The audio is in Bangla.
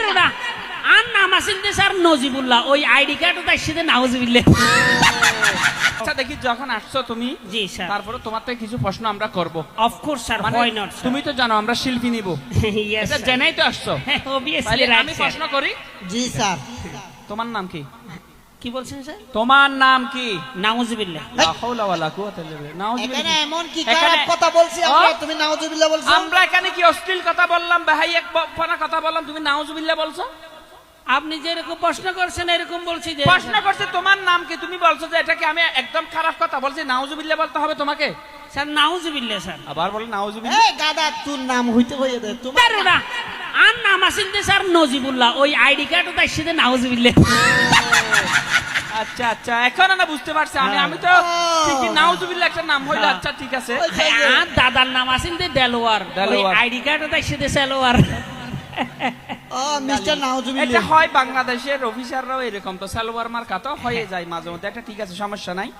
দারুনা আর নাম আছেন যে স্যার নজিবুল্লাহ, ওই আইডি কার্ডও তার সাথে নাউজুবিল্লাহ। আচ্ছা দেখি যখন আসছো তুমি, জি স্যার। তারপরে তোমার থেকে কিছু প্রশ্ন আমরা করব। অফ কোর্স স্যার, মানে হোয়াই নট? তুমি তো জানো আমরা শিল্পী নিব, ইয়েস এটা জেনেই তো আসছো। অবভিয়াসলি তাহলে রাইট আমি স্যার। প্রশ্ন করি, জি স্যার। তোমার নাম কি? কি বলছেন স্যার? তোমার নাম কি? নাউজুবিল্লাহ। লা হাওলা ওয়ালা কুওয়াতা ইল্লা বিল্লাহ। নাউজুবিল্লাহ। এখানে এমন কি এখানে- খারাপ কথা বলছি আমরা, ও? তুমি নাউজুবিল্লাহ বলছো? আমরা এখানে কি অশ্লীল কথা বললাম, বেহাই এক ফনা কথা বললাম, তুমি নাউজুবিল্লাহ বলছো? আপনি যেরকম প্রশ্ন করছেন এরকম বলছি যে প্রশ্ন করছে তোমার নাম কি, তুমি বলছো যে এটাকে আমি একদম খারাপ কথা বলছি, নাউজুবিল্লাহ বলতে হবে তোমাকে? স্যার নাউজুবিল্লাহ স্যার। আবার বলে নাউজুবিল্লাহ। এই গাদা, তোর নাম হইতে হইয়ে দে তোমার। দারুনা আর নাম আছেন যে স্যার নজিবুল্লাহ, ওই আইডি কার্ডও তার সাথে নাউজুবিল্লাহ। আচ্ছা আচ্ছা, এখন না বুঝতে পারছি আমি। আমি তো ঠিকই নাউজুবিল্লাহ একটা নাম হইলো। আচ্ছা ঠিক আছে। আর দাদার নাম আছেন যে দেলোয়ার, ওই দেলোয়ার। আইডি কার্ডও তার সাথে সেলোয়ার। ও মিস্টার এটা নাউজুবিল্লাহ। হয় বাংলাদেশের অফিসাররাও এরকম, তো সালোয়ার মার্কা তো হয়ে যায় মাঝে মধ্যে। একটা ঠিক আছে, সমস্যা নাই।